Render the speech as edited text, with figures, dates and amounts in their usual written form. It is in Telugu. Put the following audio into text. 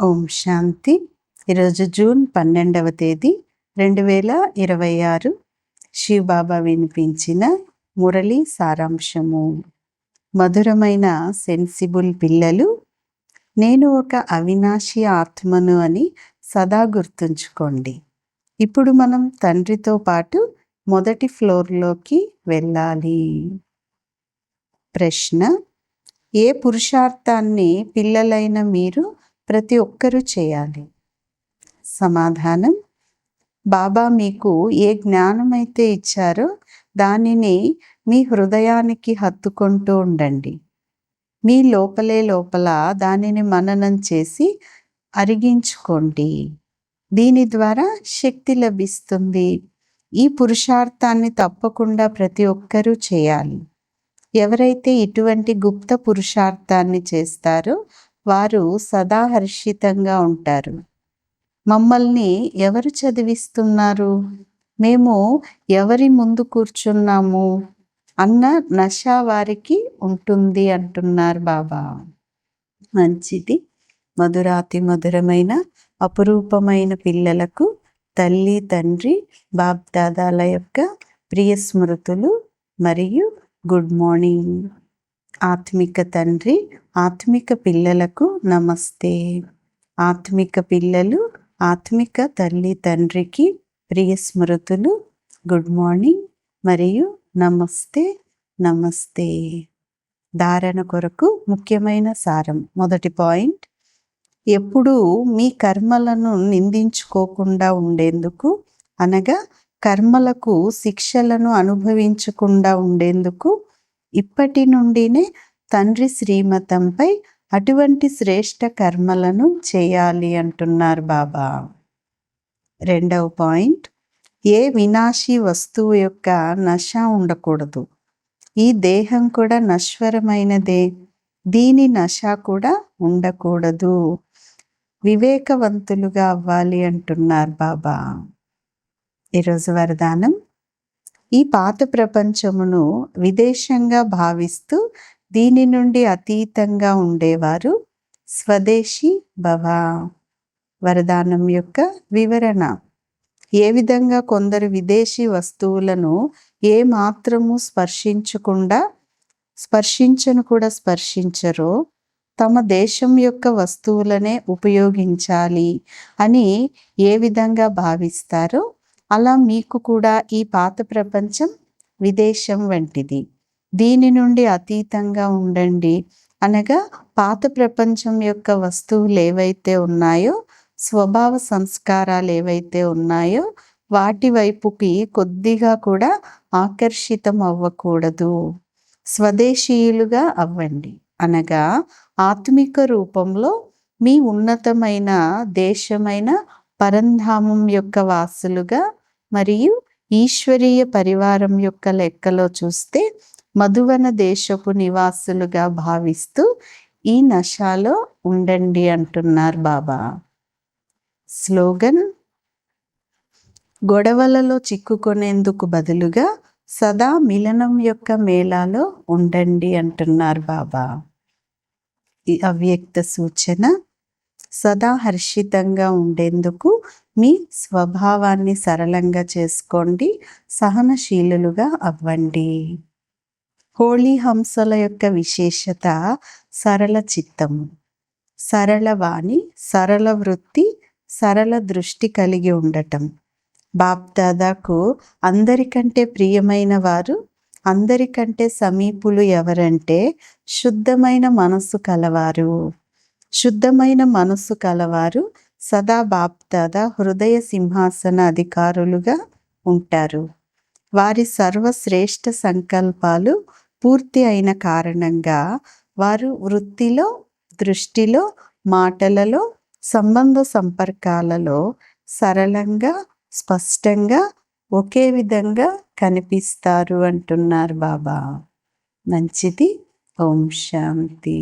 ఓం శాంతి. ఈరోజు జూన్ 12వ తేదీ 2026 శివబాబా వినిపించిన మురళి సారాంశము. మధురమైన సెన్సిబుల్ పిల్లలు, నేను ఒక అవినాశి ఆత్మను అని సదా గుర్తుంచుకోండి. ఇప్పుడు మనం తండ్రితో పాటు మొదటి ఫ్లోర్లోకి వెళ్ళాలి. ప్రశ్న: ఏ పురుషార్థాన్ని పిల్లలైన మీరు ప్రతి ఒక్కరూ చేయాలి? సమాధానం: బాబా మీకు ఏ జ్ఞానమైతే ఇచ్చారో దానిని మీ హృదయానికి హత్తుకుంటూ ఉండండి. మీ లోపల దానిని మననం చేసి అరిగించుకోండి. దీని ద్వారా శక్తి లభిస్తుంది. ఈ పురుషార్థాన్ని తప్పకుండా ప్రతి ఒక్కరూ చేయాలి. ఎవరైతే ఇటువంటి గుప్త పురుషార్థాన్ని చేస్తారో వారు సదా హర్షితంగా ఉంటారు. మమ్మల్ని ఎవరు చదివిస్తున్నారు, మేము ఎవరి ముందు కూర్చున్నాము అన్న నశ వారికి ఉంటుంది అంటున్నారు బాబా. మంచిది. మధురాతి మధురమైన అపురూపమైన పిల్లలకు తల్లి తండ్రి బాప్దాదాల యొక్క ప్రియ స్మృతులు మరియు గుడ్ మార్నింగ్. ఆత్మిక తండ్రి ఆత్మిక పిల్లలకు నమస్తే. ఆత్మిక పిల్లలు ఆత్మిక తల్లి తండ్రికి ప్రియ స్మృతులు, గుడ్ మార్నింగ్ మరియు నమస్తే నమస్తే. ధారణ కొరకు ముఖ్యమైన సారం. మొదటి పాయింట్: ఎప్పుడూ మీ కర్మలను నిందించుకోకుండా ఉండేందుకు, అనగా కర్మలకు శిక్షలను అనుభవించకుండా ఉండేందుకు ఇప్పటి నుండినే తండ్రి శ్రీమతంపై అటువంటి శ్రేష్ట కర్మలను చేయాలి అంటున్నారు బాబా. రెండవ పాయింట్: ఏ వినాశీ వస్తువు యొక్క నశ ఉండకూడదు. ఈ దేహం కూడా నశ్వరమైనదే, దీని నశ కూడా ఉండకూడదు. వివేకవంతులుగా అవ్వాలి అంటున్నారు బాబా. ఈరోజు వరదానం: ఈ పాత ప్రపంచమును విదేశంగా భావిస్తూ దీని నుండి అతీతంగా ఉండేవారు స్వదేశీ భవ. వరదానం యొక్క వివరణ: ఏ విధంగా కొందరు విదేశీ వస్తువులను ఏ మాత్రము స్పర్శించరో తమ దేశం యొక్క వస్తువులనే ఉపయోగించాలి అని ఏ విధంగా భావిస్తారో అలా మీకు కూడా ఈ పాత ప్రపంచం విదేశం వంటిది. దీని నుండి అతీతంగా ఉండండి, అనగా పాత ప్రపంచం యొక్క వస్తువులు ఏవైతే ఉన్నాయో, స్వభావ సంస్కారాలు ఏవైతే ఉన్నాయో వాటి వైపుకి కొద్దిగా కూడా ఆకర్షితం అవ్వకూడదు. స్వదేశీయులుగా అవ్వండి, అనగా ఆత్మిక రూపంలో మీ ఉన్నతమైన దేశమైన పరంధామం యొక్క వాసులుగా మరియు ఈశ్వరీయ పరివారం యొక్క లెక్కలో చూస్తే మధువన దేశపు నివాసులుగా భావిస్తూ ఈ నశాలో ఉండండి అంటున్నారు బాబా. స్లోగన్: గొడవలలో చిక్కుకునేందుకు బదులుగా సదా మిలనం యొక్క మేళాలో ఉండండి అంటున్నారు బాబా. ఈ అవ్యక్త సూచన: సదా హర్షితంగా ఉండేందుకు మీ స్వభావాన్ని సరళంగా చేసుకోండి, సహనశీలులుగా అవ్వండి. హోళీ హంసల యొక్క విశేషత సరళ చిత్తము, సరళ వాణి, సరళ వృత్తి, సరళ దృష్టి కలిగి ఉండటం. బాప్దాదాకు అందరికంటే ప్రియమైన వారు, అందరికంటే సమీపులు ఎవరంటే శుద్ధమైన మనస్సు కలవారు. శుద్ధమైన మనస్సు కలవారు సదా బాప్దాదా హృదయ సింహాసన అధికారులుగా ఉంటారు. వారి సర్వశ్రేష్ఠ సంకల్పాలు పూర్తి అయిన కారణంగా వారు వృత్తిలో, దృష్టిలో, మాటలలో, సంబంధ సంపర్కాలలో సరళంగా, స్పష్టంగా, ఒకే విధంగా కనిపిస్తారు అంటున్నారు బాబా. మంచిది. ఓం శాంతి.